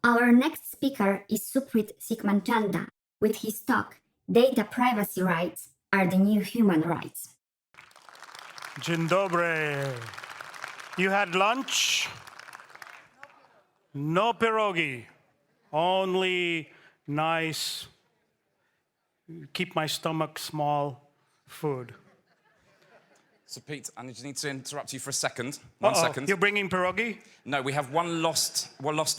Our next speaker is Supreet Singh Manchanda with his talk, Data Privacy Rights Are the New Human Rights. Dzień dobry. You had lunch? No pierogi. Only nice, keep my stomach small food. So, Pete, I just need to interrupt you for a second. One second. You're bringing pierogi? No, we have one lost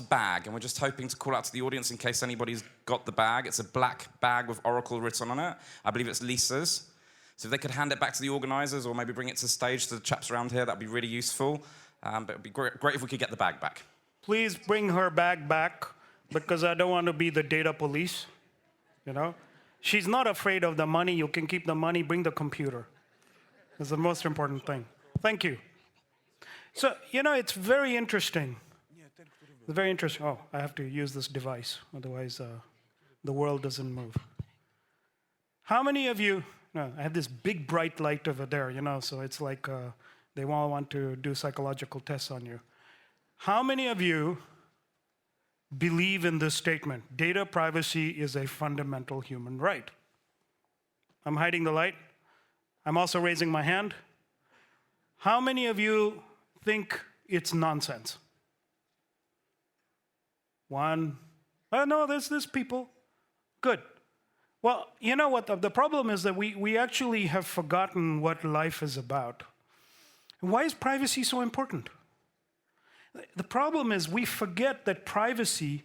bag, and we're just hoping to call out to the audience in case anybody's got the bag. It's a black bag with Oracle written on it. I believe it's Lisa's. So if they could hand it back to the organisers or maybe bring it to the stage to the chaps around here, that'd be really useful. But it'd be great if we could get the bag back. Please bring her bag back, because I don't want to be the data police, you know? She's not afraid of the money. You can keep the money, bring the computer. That's the most important thing. Thank you. So, you know, it's very interesting. It's very interesting. Oh, I have to use this device, otherwise the world doesn't move. How many of you, no, I have this big bright light over there, you know, so it's like they all want to do psychological tests on you. How many of you believe in this statement, data privacy is a fundamental human right? I'm hiding the light. I'm also raising my hand. How many of you think it's nonsense? One. Oh, no, there's people. Good. Well, you know what? The problem is that we actually have forgotten what life is about. Why is privacy so important? The problem is we forget that privacy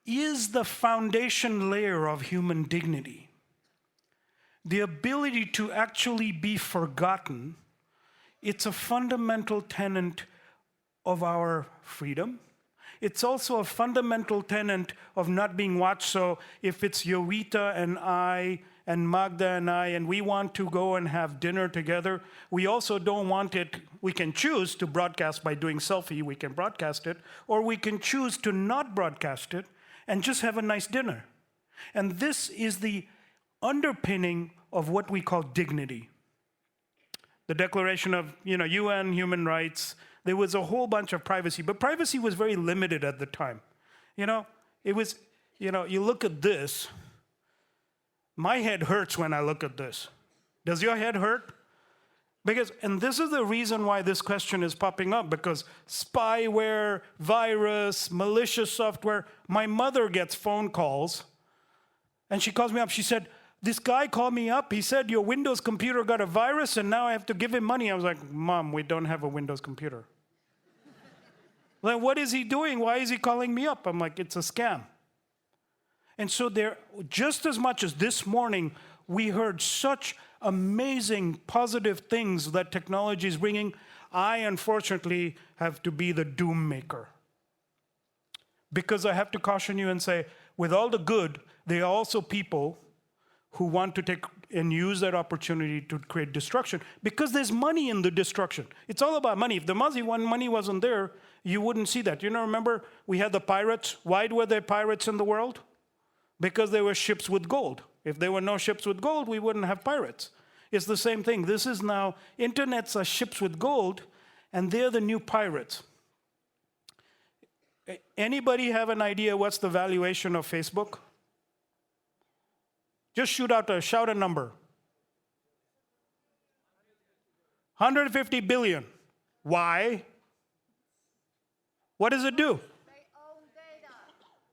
is the foundation layer of human dignity. The ability to actually be forgotten, it's a fundamental tenet of our freedom. It's also a fundamental tenet of not being watched. So if it's Yovita and I and Magda and I, and we want to go and have dinner together, we also don't want it. We can choose to broadcast by doing selfie, we can broadcast it, or we can choose to not broadcast it and just have a nice dinner. And this is the underpinning of what we call dignity. The Declaration of UN Human Rights, there was a whole bunch of privacy, but privacy was very limited at the time. It was, you look at this, my head hurts when I look at this. Does your head hurt? And this is the reason why this question is popping up, because spyware, virus, malicious software, my mother gets phone calls, and she calls me up, she said, this guy called me up, he said your Windows computer got a virus and now I have to give him money. I was like, Mom, we don't have a Windows computer. Like, what is he doing? Why is he calling me up? I'm like, it's a scam. And so there, just as much as this morning, we heard such amazing positive things that technology is bringing, I unfortunately have to be the doom maker. Because I have to caution you and say, with all the good, there are also people who want to take and use that opportunity to create destruction, because there's money in the destruction. It's all about money. If the money wasn't there, you wouldn't see that. Remember, we had the pirates. Why were there pirates in the world? Because there were ships with gold. If there were no ships with gold, we wouldn't have pirates. It's the same thing. This is now, internets are ships with gold, and they're the new pirates. Anybody have an idea what's the valuation of Facebook? Just shout a number. 150 billion. Why? What does it do?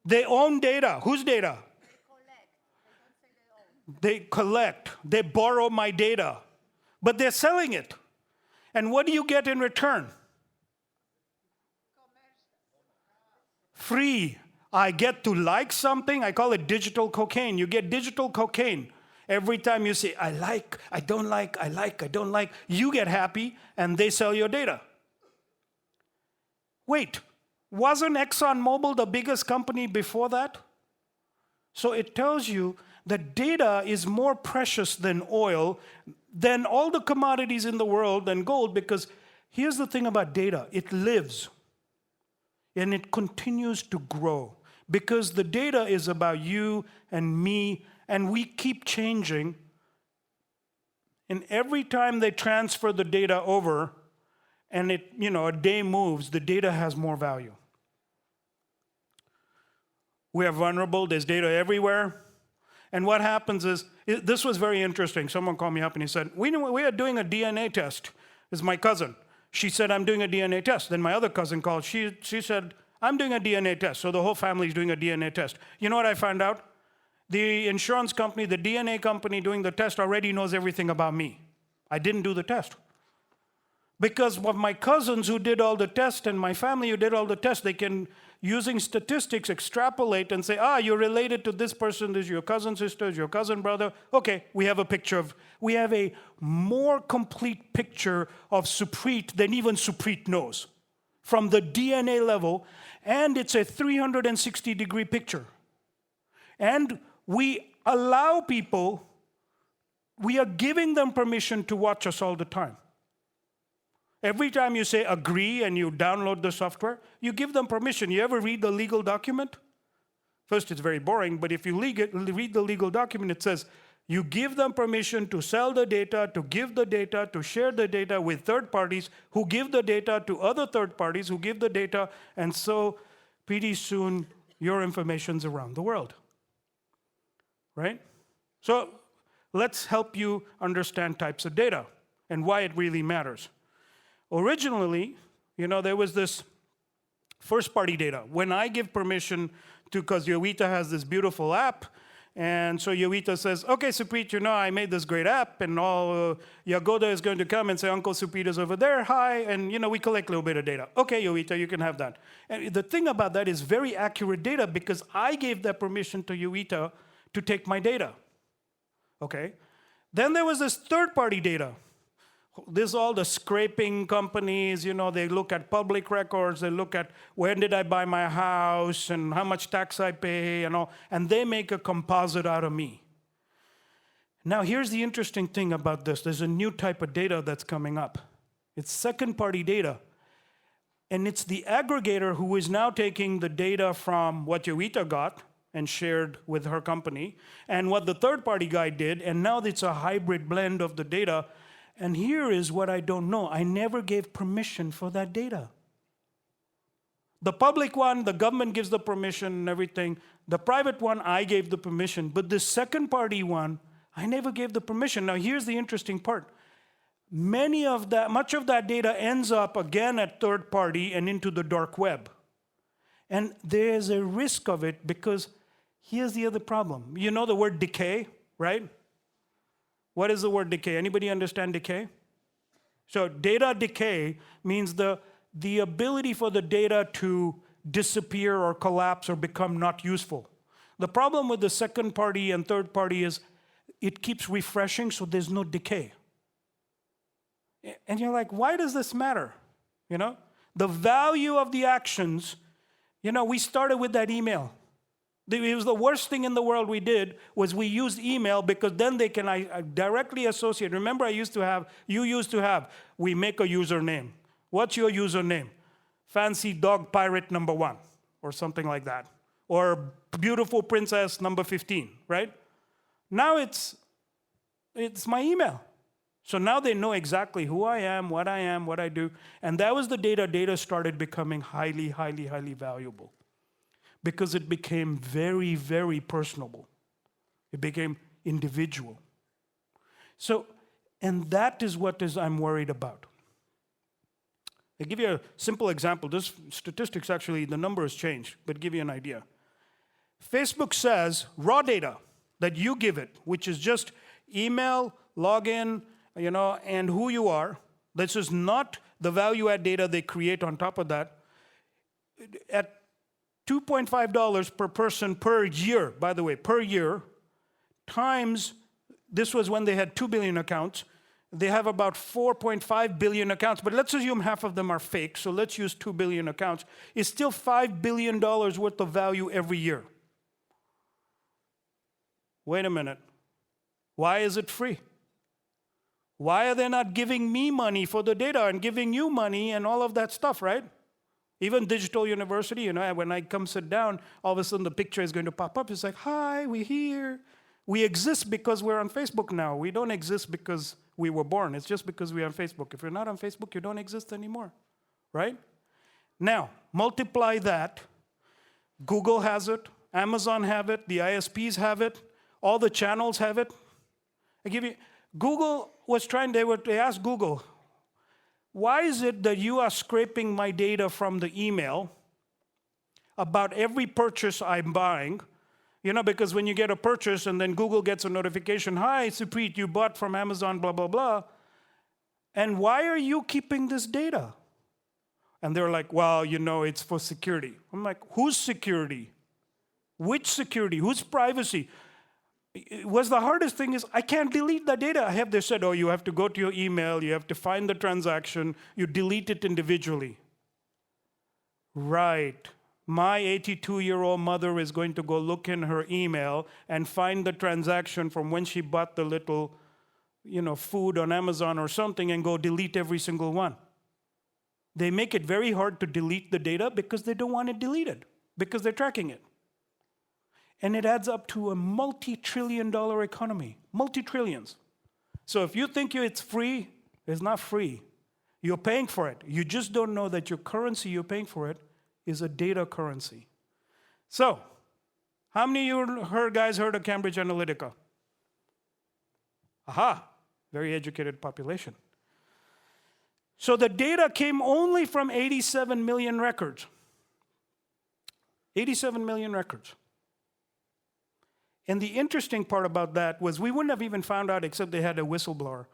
They own data. Whose data? They collect. They borrow my data. But they're selling it. And what do you get in return? Free. I get to like something. I call it digital cocaine. You get digital cocaine. Every time you say, I like, I don't like, I like, I don't like, you get happy and they sell your data. Wait, wasn't ExxonMobil the biggest company before that? So it tells you that data is more precious than oil, than all the commodities in the world, than gold, because here's the thing about data. It lives and it continues to grow. Because the data is about you and me, and we keep changing. And every time they transfer the data over, and a day moves, the data has more value. We are vulnerable. There's data everywhere. And what happens is, this was very interesting. Someone called me up and he said, we are doing a DNA test. This is my cousin. She said, I'm doing a DNA test. Then my other cousin called. She said, I'm doing a DNA test. So the whole family is doing a DNA test. You know what I found out? The insurance company, the DNA company doing the test already knows everything about me. I didn't do the test. Because of my cousins who did all the tests and my family who did all the tests, they can, using statistics, extrapolate and say, you're related to this person, this is your cousin sister, this is your cousin brother. Okay, we have a more complete picture of Supreet than even Supreet knows from the DNA level, and it's a 360-degree picture. And we allow people, we are giving them permission to watch us all the time. Every time you say agree and you download the software, you give them permission. You ever read the legal document? First, it's very boring, but if you read the legal document, it says you give them permission to sell the data, to give the data, to share the data with third parties who give the data to other third parties who give the data, and so pretty soon your information's around the world. Right? So let's help you understand types of data and why it really matters. Originally, there was this first-party data. When I give permission to, because Yowita has this beautiful app, and so Yowita says, okay, Supreet, I made this great app, and all Yagoda is going to come and say, Uncle Supreet is over there, hi, and we collect a little bit of data. Okay, Yowita, you can have that. And the thing about that is very accurate data because I gave that permission to Yowita to take my data. Okay? Then there was this third-party data. This is all the scraping companies, they look at public records, they look at when did I buy my house and how much tax I pay and all, and they make a composite out of me. Now, here's the interesting thing about this. There's a new type of data that's coming up. It's second-party data. And it's the aggregator who is now taking the data from what Yowita got and shared with her company, and what the third-party guy did, and now it's a hybrid blend of the data. And here is what I don't know. I never gave permission for that data. The public one, the government gives the permission and everything. The private one, I gave the permission. But the second-party one, I never gave the permission. Now, here's the interesting part. Much of that data ends up again at third party and into the dark web. And there's a risk of it because here's the other problem. You know the word decay, right? What is the word decay? Anybody understand decay? So data decay means the ability for the data to disappear or collapse or become not useful. The problem with the second party and third party is it keeps refreshing, so there's no decay. And you're like, why does this matter? The value of the actions, we started with that email. It was the worst thing in the world we did was we used email because then they can directly associate. Remember you used to have, we make a username. What's your username? Fancy dog pirate number 1 or something like that. Or beautiful princess number 15, right? Now it's my email. So now they know exactly who I am, what I do. And that was the data. Data started becoming highly, highly, highly valuable. Because it became very, very personable. It became individual. So, and that is what I'm worried about. I'll give you a simple example. This statistics actually, the number has changed, but give you an idea. Facebook says raw data that you give it, which is just email, login, and who you are. This is not the value-add data they create on top of that. At $2.5 per person per year, by the way, per year, times, this was when they had 2 billion accounts. They have about 4.5 billion accounts, but let's assume half of them are fake, so let's use 2 billion accounts. It's still $5 billion worth of value every year. Wait a minute. Why is it free? Why are they not giving me money for the data and giving you money and all of that stuff, right? Even Digital University, when I come sit down, all of a sudden the picture is going to pop up. It's like, hi, we're here. We exist because we're on Facebook now. We don't exist because we were born. It's just because we're on Facebook. If you're not on Facebook, you don't exist anymore, right? Now, multiply that. Google has it. Amazon have it, the ISPs have it, all the channels have it. Google was trying, they asked Google, why is it that you are scraping my data from the email about every purchase I'm buying? You know, because when you get a purchase and then Google gets a notification, hi, Supreet, you bought from Amazon, blah, blah, blah. And why are you keeping this data? And they're like, well, you know, it's for security. I'm like, whose security? Which security? Whose privacy? The hardest thing is I can't delete the data. They said, oh, you have to go to your email, you have to find the transaction, you delete it individually. Right. My 82-year-old mother is going to go look in her email and find the transaction from when she bought the little, you know, food on Amazon or something and go delete every single one. They make it very hard to delete the data because they don't want it deleted, because they're tracking it. And it adds up to a multi-trillion-dollar economy, multi-trillions. So if you think it's free, it's not free. You're paying for it. You just don't know that your currency you're paying for it is a data currency. So, how many of you guys heard of Cambridge Analytica? Aha, very educated population. So the data came only from 87 million records. 87 million records. And the interesting part about that was we wouldn't have even found out except they had a whistleblower.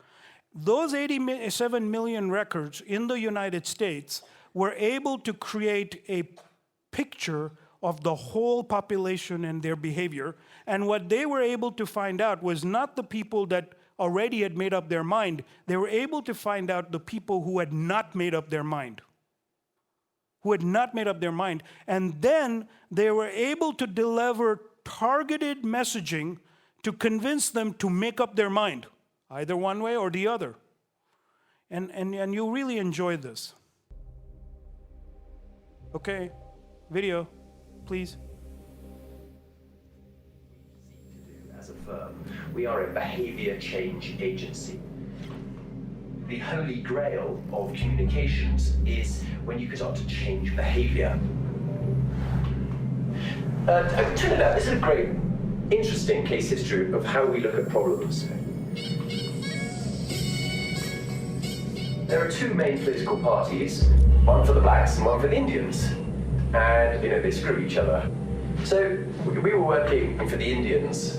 Those 87 million records in the United States were able to create a picture of the whole population and their behavior. And what they were able to find out was not the people that already had made up their mind. They were able to find out the people who had not made up their mind. Who had not made up their mind. And then they were able to deliver targeted messaging to convince them to make up their mind, either one way or the other. And you'll really enjoy this. Okay, video, please. As a firm, we are a behavior change agency. The holy grail of communications is when you can start to change behavior. Turn it out, this is a great, interesting case history of how we look at problems. There are two main political parties, one for the blacks and one for the Indians. And, you know, they screw each other. So we were working for the Indians.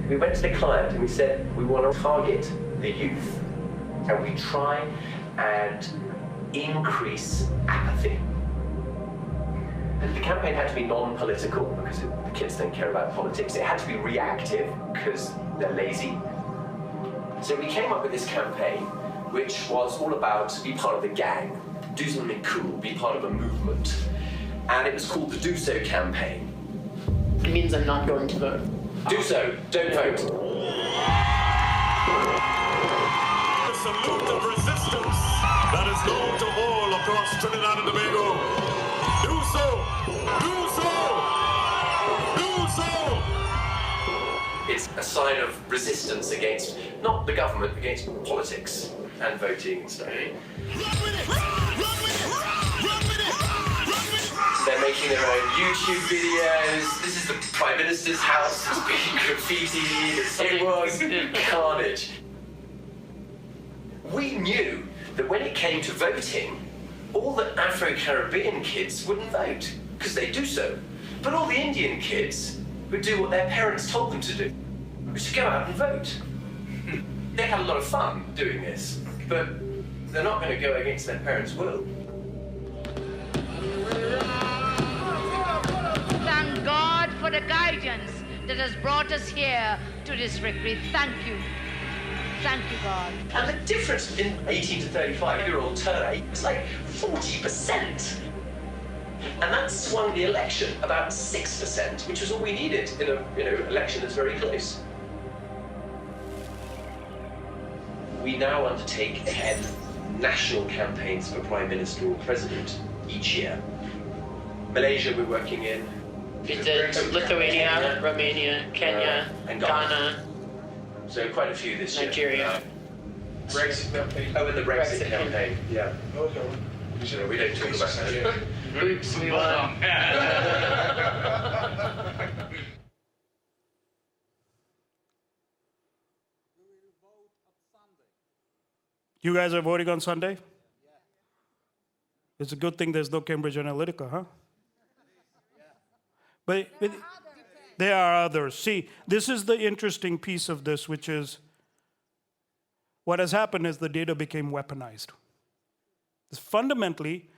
We went to the client and we said, we want to target the youth. And we try and increase apathy. The campaign had to be non-political because the kids don't care about politics. It had to be reactive because they're lazy. So we came up with this campaign, which was all about be part of the gang, do something cool, be part of a movement. And it was called the Do So campaign. It means I'm not going to vote. Do so, don't vote. The salute of resistance that is known to all across Trinidad and Tobago. Do so! Do so! Do so! It's a sign of resistance against, not the government, against politics and voting and stuff. They're making their own YouTube videos. This is the Prime Minister's house. It's being graffiti. It was carnage. We knew that when it came to voting, all the Afro-Caribbean kids wouldn't vote, because they do so. But all the Indian kids would do what their parents told them to do, which is go out and vote. They had a lot of fun doing this, but they're not going to go against their parents' will. Thank God for the guidance that has brought us here to this retreat. Thank you. Thank you, God. And the difference in 18 to 35-year-old turnout is like 40%. And that swung the election about 6%, which was all we needed in a election that's very close. We now undertake 10 national campaigns for Prime Minister or President each year. Malaysia we're working in. We did Lithuania, Romania, Kenya, and Ghana. So quite a few this year. Nigeria. Brexit campaign. Oh, and the Brexit campaign, yeah. Okay. We don't talk about that. Oops, we won. You guys are voting on Sunday? It's a good thing there's no Cambridge Analytica, huh? But there are others. See, this is the interesting piece of this, which is what has happened is the data became weaponized. Fundamentally,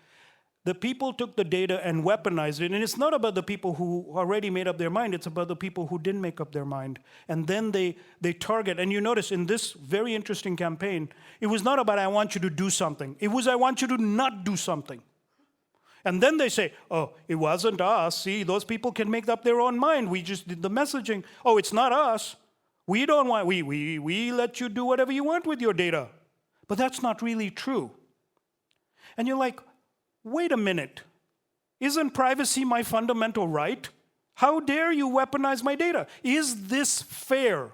the people took the data and weaponized it, and it's not about the people who already made up their mind, it's about the people who didn't make up their mind. And then they target, and you notice in this very interesting campaign, it was not about I want you to do something, it was I want you to not do something. And then they say, oh, it wasn't us, see, those people can make up their own mind, we just did the messaging. Oh, it's not us, we don't want, we let you do whatever you want with your data. But that's not really true. And you're like, wait a minute, isn't privacy my fundamental right? How dare you weaponize my data? Is this fair?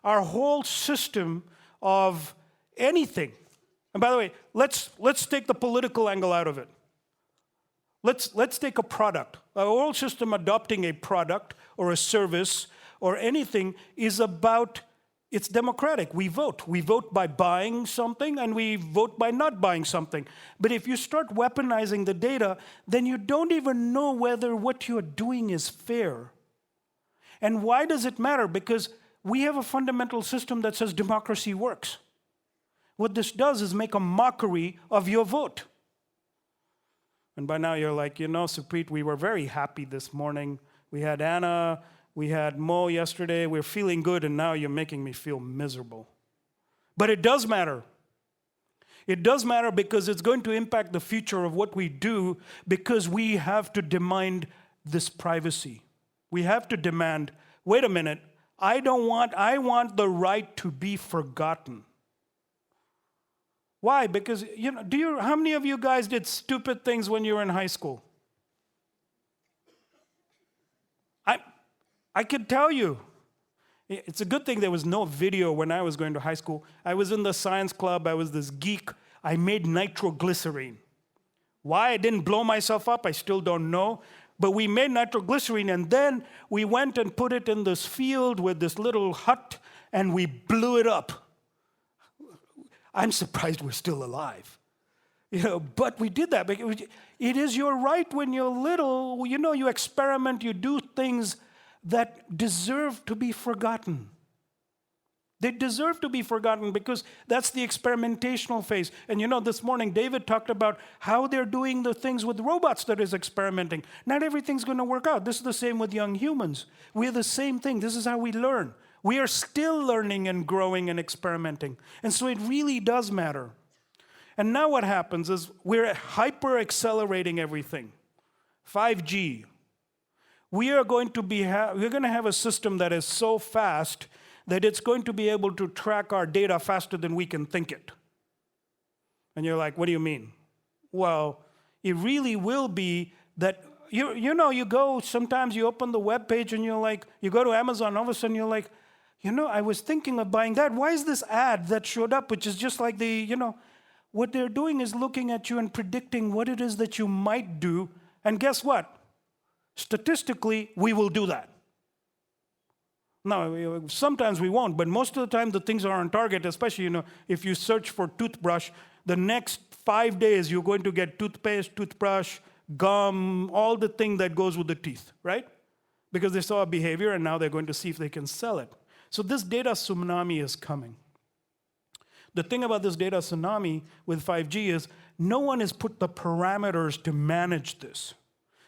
Our whole system of anything, and by the way, let's take the political angle out of it. Let's take a product. Our whole system adopting a product or a service or anything is about, it's democratic. We vote. We vote by buying something and we vote by not buying something. But if you start weaponizing the data, then you don't even know whether what you're doing is fair. And why does it matter? Because we have a fundamental system that says democracy works. What this does is make a mockery of your vote. And by now you're like, you know, Supreet, we were very happy this morning. We had Anna, we had Mo yesterday, we're feeling good, and now you're making me feel miserable. But it does matter. It does matter because it's going to impact the future of what we do, because we have to demand this privacy. We have to demand, wait a minute, I want the right to be forgotten. Why? Because, you know, how many of you guys did stupid things when you were in high school? I can tell you, it's a good thing there was no video when I was going to high school. I was in the science club, I was this geek, I made nitroglycerine. Why I didn't blow myself up, I still don't know. But we made nitroglycerine, and then we went and put it in this field with this little hut, and we blew it up. I'm surprised we're still alive. You know, but we did that. It is your right when you're little, you know, you experiment, you do things that deserve to be forgotten. They deserve to be forgotten because that's the experimentational phase. And you know, this morning David talked about how they're doing the things with robots that is experimenting. Not everything's going to work out. This is the same with young humans. We're the same thing. This is how we learn. We are still learning and growing and experimenting. And so it really does matter. And now what happens is we're hyper-accelerating everything. 5G. We're going to have a system that is so fast that it's going to be able to track our data faster than we can think it. And you're like, what do you mean? Well, it really will be that, you go, sometimes you open the web page and you're like, you go to Amazon, all of a sudden you're like, you know, I was thinking of buying that. Why is this ad that showed up, which is just like what they're doing is looking at you and predicting what it is that you might do. And guess what? Statistically, we will do that. Now, sometimes we won't, but most of the time the things are on target, especially, if you search for toothbrush, the next 5 days you're going to get toothpaste, toothbrush, gum, all the thing that goes with the teeth, right? Because they saw a behavior and now they're going to see if they can sell it. So this data tsunami is coming. The thing about this data tsunami with 5G is no one has put the parameters to manage this.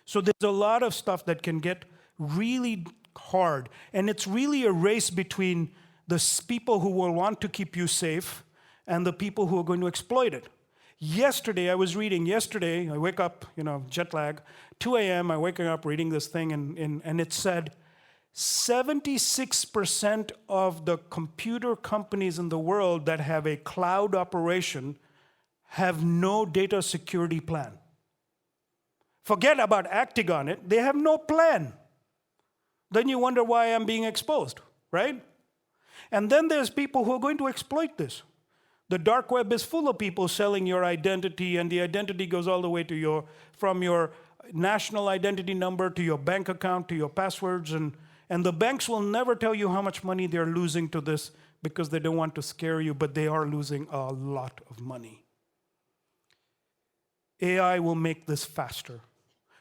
So there's a lot of stuff that can get really hard. And it's really a race between the people who will want to keep you safe and the people who are going to exploit it. I was reading, I wake up, jet lag, 2 a.m., I'm waking up reading this thing, and it said 76% of the computer companies in the world that have a cloud operation have no data security plan. Forget about acting on it, they have no plan. Then you wonder why I'm being exposed, right? And then there's people who are going to exploit this. The dark web is full of people selling your identity, and the identity goes all the way to from your national identity number to your bank account to your passwords, and the banks will never tell you how much money they're losing to this because they don't want to scare you, but they are losing a lot of money. AI will make this faster.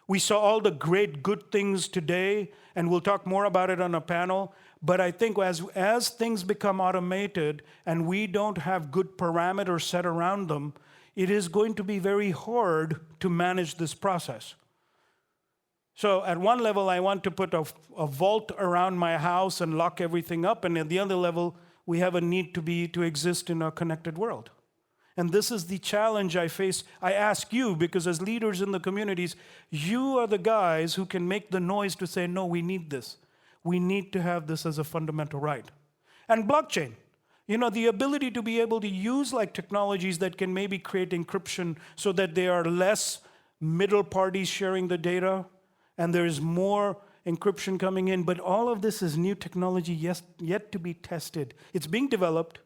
We saw all the great good things today, and we'll talk more about it on a panel, but I think as things become automated and we don't have good parameters set around them, it is going to be very hard to manage this process. So at one level, I want to put a vault around my house and lock everything up, and at the other level, we have a need to exist in a connected world. And this is the challenge I face. I ask you, because as leaders in the communities, you are the guys who can make the noise to say, no, we need this. We need to have this as a fundamental right. And blockchain, the ability to be able to use like technologies that can maybe create encryption so that there are less middle parties sharing the data, and there is more encryption coming in. But all of this is new technology yet to be tested. It's being developed.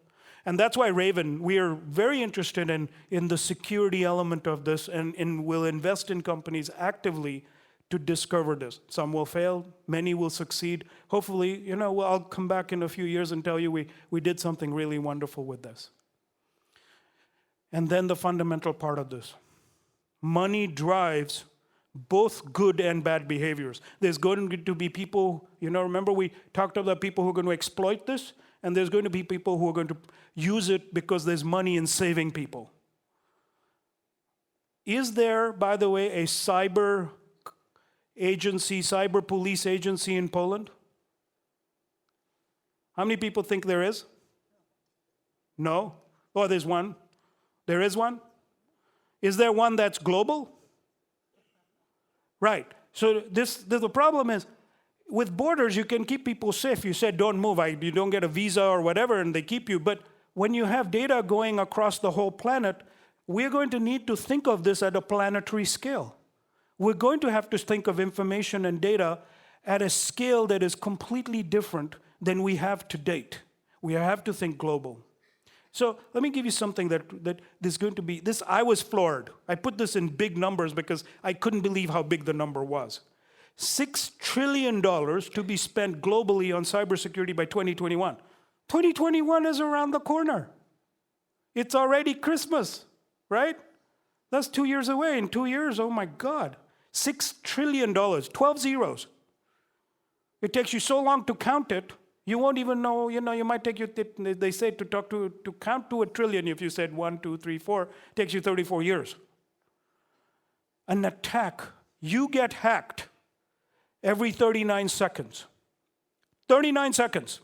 And that's why Raiven, we are very interested in the security element of this and will invest in companies actively to discover this. Some will fail, many will succeed. Hopefully, I'll come back in a few years and tell you we did something really wonderful with this. And then the fundamental part of this. Money drives both good and bad behaviors. There's going to be people, remember we talked about people who are going to exploit this, and there's going to be people who are going to use it because there's money in saving people. Is there, by the way, a cyber police agency in Poland? How many people think there is? No? Oh, there's one. There is one? Is there one that's global? Right. So the problem is, with borders, you can keep people safe. You said, don't move, you don't get a visa or whatever, and they keep you. But when you have data going across the whole planet, we're going to need to think of this at a planetary scale. We're going to have to think of information and data at a scale that is completely different than we have to date. We have to think global. So let me give you something that is going to be, I was floored. I put this in big numbers because I couldn't believe how big the number was. $6 trillion to be spent globally on cybersecurity by 2021. 2021 is around the corner. It's already Christmas, right? That's 2 years away. In 2 years, oh my God. $6 trillion, 12 zeros. It takes you so long to count it, you won't even know, you might take you, they say to count to a trillion, if you said 1, 2, 3, 4, it takes you 34 years. An attack, you get hacked every 39 seconds. 39 seconds.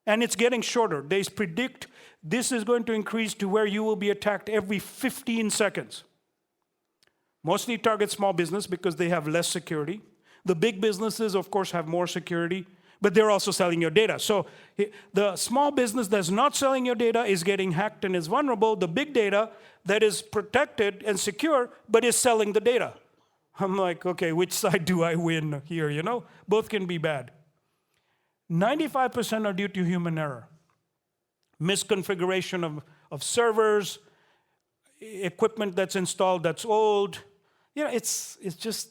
And it's getting shorter. They predict this is going to increase to where you will be attacked every 15 seconds. Mostly target small business because they have less security. The big businesses, of course, have more security, but they're also selling your data. So the small business that's not selling your data is getting hacked and is vulnerable. The big data that is protected and secure, but is selling the data. I'm like, okay, which side do I win here, Both can be bad. 95% are due to human error. Misconfiguration of servers, equipment that's installed that's old. It's just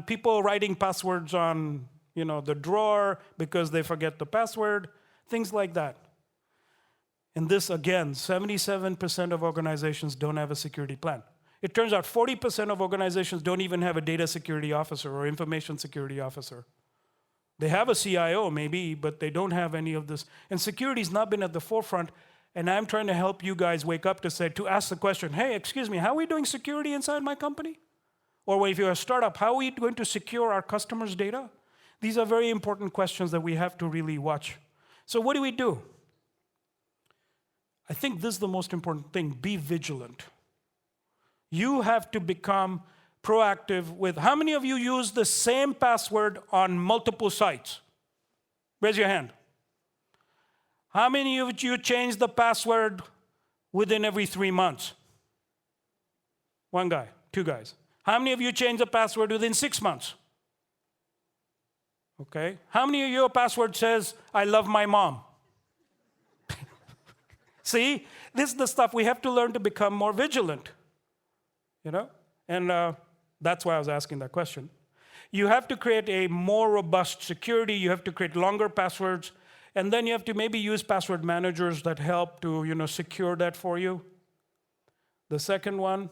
people writing passwords on, the drawer because they forget the password, things like that. And this, again, 77% of organizations don't have a security plan. It turns out 40% of organizations don't even have a data security officer or information security officer. They have a CIO maybe, but they don't have any of this. And security's not been at the forefront. And I'm trying to help you guys wake up to ask the question, hey, excuse me, how are we doing security inside my company? Or if you're a startup, how are we going to secure our customers' data? These are very important questions that we have to really watch. So what do? I think this is the most important thing, be vigilant. You have to become proactive with, how many of you use the same password on multiple sites? Raise your hand. How many of you change the password within every 3 months? One guy, 2 guys. How many of you change the password within 6 months? Okay. How many of your password says, I love my mom? See, this is the stuff we have to learn to become more vigilant. And that's why I was asking that question. You have to create a more robust security. You have to create longer passwords. And then you have to maybe use password managers that help to secure that for you. The second one,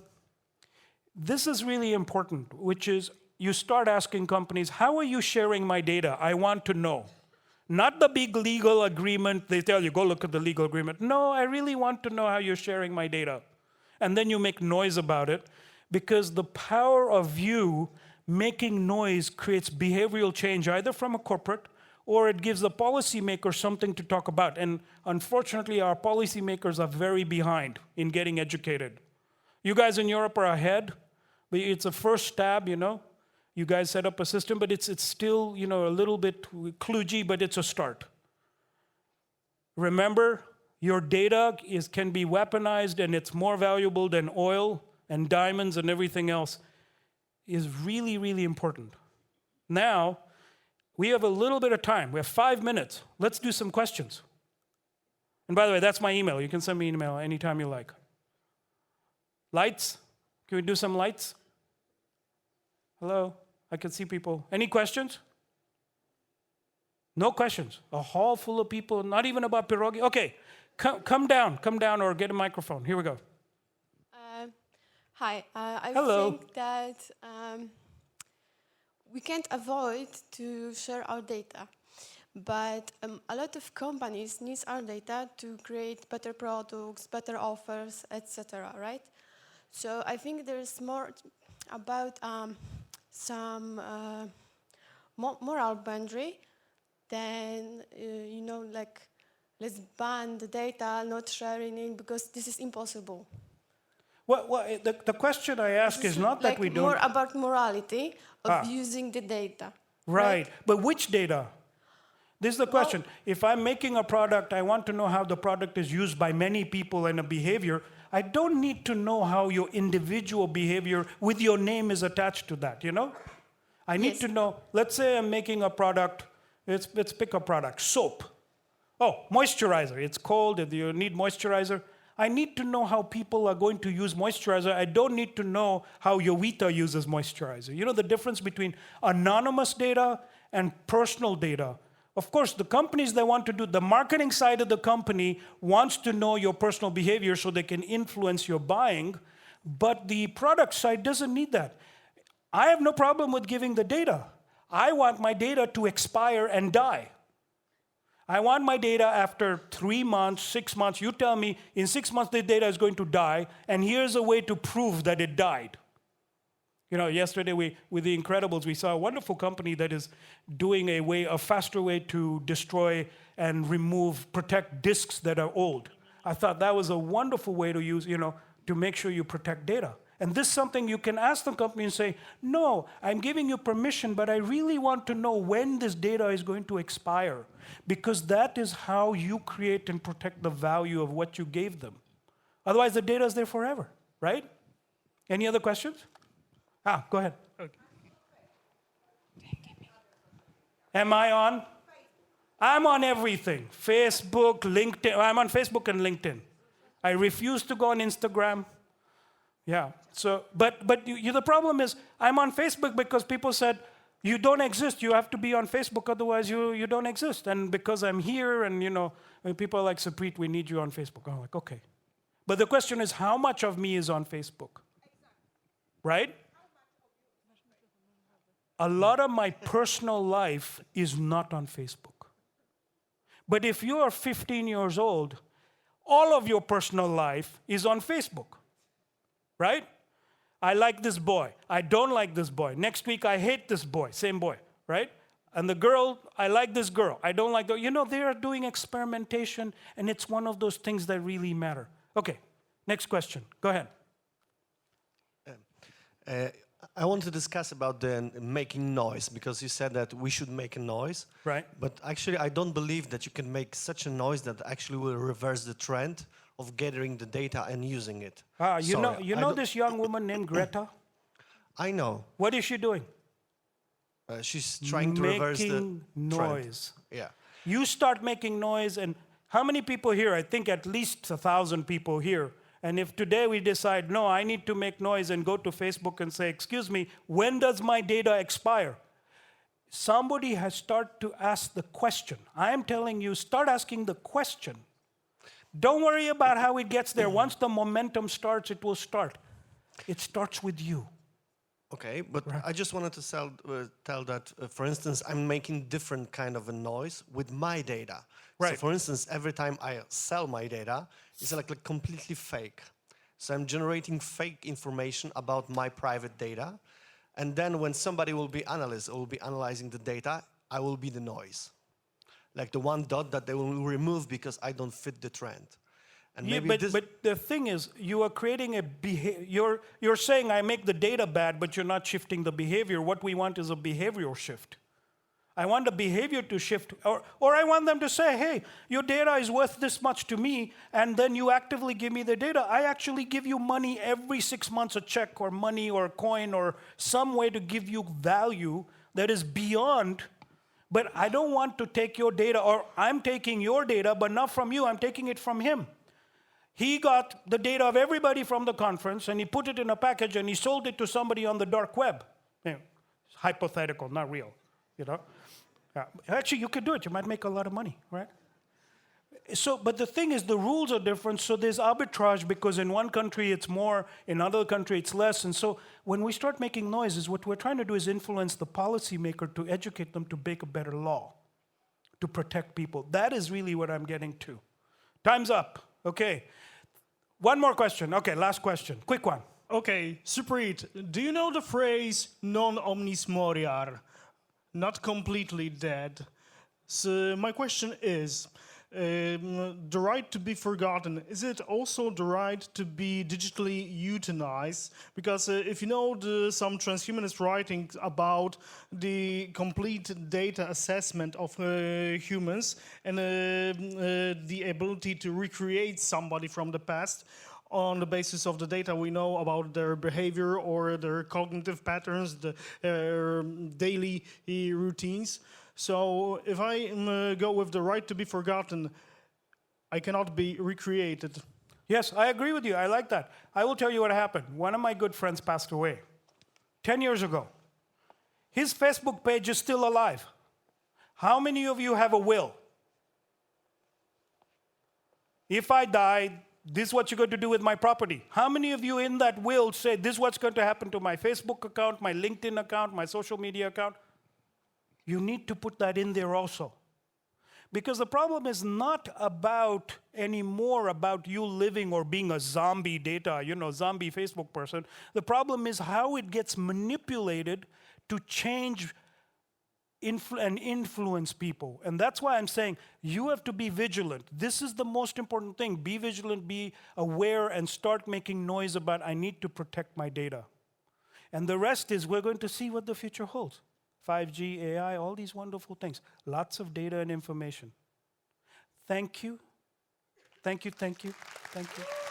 this is really important, which is you start asking companies, how are you sharing my data? I want to know. Not the big legal agreement. They tell you, go look at the legal agreement. No, I really want to know how you're sharing my data. And then you make noise about it, because the power of you making noise creates behavioral change, either from a corporate or it gives the policymaker something to talk about. And unfortunately, our policymakers are very behind in getting educated. You guys in Europe are ahead. But it's a first stab, You guys set up a system, but it's still, a little bit kludgy, but it's a start. Remember, your data can be weaponized, and it's more valuable than oil and diamonds and everything else. Is really, really important. Now, we have a little bit of time. We have 5 minutes. Let's do some questions. And by the way, that's my email. You can send me an email anytime you like. Lights? Can we do some lights? Hello? I can see people. Any questions? No questions. A hall full of people, not even about pierogi. Okay, come down or get a microphone. Here we go. Hi, I Hello. think that we can't avoid to share our data, but a lot of companies need our data to create better products, better offers, etc., right? So I think there's more about some moral boundary than, like, let's ban the data, not sharing it, because this is impossible. Well, the question I ask is not that we don't... more about morality of using the data. Right. But which data? This is the question. If I'm making a product, I want to know how the product is used by many people and a behavior. I don't need to know how your individual behavior with your name is attached to that, I need to know, let's say I'm making a product, let's pick a product, soap. Oh, moisturizer, it's cold, you need moisturizer. I need to know how people are going to use moisturizer. I don't need to know how Yovita uses moisturizer. You know the difference between anonymous data and personal data. Of course, the companies that want to do, the marketing side of the company wants to know your personal behavior so they can influence your buying, but the product side doesn't need that. I have no problem with giving the data. I want my data to expire and die. I want my data after 3 months, 6 months. You tell me in 6 months the data is going to die, and here's a way to prove that it died. Yesterday with The Incredibles, we saw a wonderful company that is doing a faster way to destroy and protect disks that are old. I thought that was a wonderful way to use, to make sure you protect data. And this is something you can ask the company and say, no, I'm giving you permission, but I really want to know when this data is going to expire, because that is how you create and protect the value of what you gave them. Otherwise, the data is there forever, right? Any other questions? Go ahead. Okay. Am I on? I'm on everything. Facebook, LinkedIn. I'm on Facebook and LinkedIn. I refuse to go on Instagram. Yeah. So, but the problem is, I'm on Facebook because people said, you don't exist. You have to be on Facebook, otherwise you don't exist. And because I'm here, and when people are like, Supreet, we need you on Facebook. I'm like, okay. But the question is, how much of me is on Facebook? Right? A lot of my personal life is not on Facebook. But if you are 15 years old, all of your personal life is on Facebook. Right? I like this boy. I don't like this boy. Next week, I hate this boy. Same boy, right? And the girl, I like this girl. I don't like the... they are doing experimentation, and it's one of those things that really matter. Okay, next question. Go ahead. I want to discuss about the making noise, because you said that we should make a noise. Right. But actually, I don't believe that you can make such a noise that actually will reverse the trend of gathering the data and using it. You know this young woman named Greta? I know. What is she doing? She's trying to reverse the making noise. Trend. Yeah. You start making noise, and how many people here? I think at least 1,000 people here. And if today we decide, no, I need to make noise and go to Facebook and say, excuse me, when does my data expire? somebody has started to ask the question. I am telling you, start asking the question. Don't worry about how it gets there. Once the momentum starts, it will start. It starts with you. Okay, but I just wanted to tell that, for instance, I'm making different kind of a noise with my data. Right. So, for instance, every time I sell my data, it's like completely fake. So I'm generating fake information about my private data, and then when somebody will be analyst or will be analyzing the data, I will be the noise, like the one dot that they will remove because I don't fit the trend. And Yeah, maybe but the thing is, you are creating a behavior. You're saying I make the data bad, but you're not shifting the behavior. What we want is a behavioral shift. I want the behavior to shift, or I want them to say, hey, your data is worth this much to me, and then you actively give me the data. I actually give you money every 6 months, a check or money or a coin or some way to give you value that is beyond. But I don't want to take your data, or I'm taking your data, but not from you, I'm taking it from him. He got the data of everybody from the conference, and he put it in a package, and he sold it to somebody on the dark web. You know, it's hypothetical, not real, you know. Actually, you could do it. You might make a lot of money, right? So, but the thing is, the rules are different, so there's arbitrage because in one country it's more, in another country it's less. And so when we start making noises, what we're trying to do is influence the policymaker to educate them to make a better law, to protect people. That is really what I'm getting to. Time's up. Okay. One more question. Okay, last question. Quick one. Okay, Supreet, do you know the phrase non omnis moriar? Not completely dead. So my question is, the right to be forgotten, is it also the right to be digitally euthanized? Because if you know some transhumanist writings about the complete data assessment of humans and the ability to recreate somebody from the past on the basis of the data we know about their behavior or their cognitive patterns, their daily routines. So if I go with the right to be forgotten, I cannot be recreated. Yes, I agree with you. I like that. I will tell you what happened. One of my good friends passed away 10 years ago. His Facebook page is still alive. How many of you have a will? If I died, this is what you're going to do with my property. How many of you in that will say, this is what's going to happen to my Facebook account, my LinkedIn account, my social media account? You need to put that in there also. Because the problem is not about anymore about you living or being a zombie data, zombie Facebook person. The problem is how it gets manipulated to change and influence people. And that's why I'm saying you have to be vigilant. This is the most important thing. Be vigilant, be aware, and start making noise about I need to protect my data. And the rest is we're going to see what the future holds. 5G, AI, all these wonderful things. Lots of data and information. Thank you. Thank you, thank you, thank you.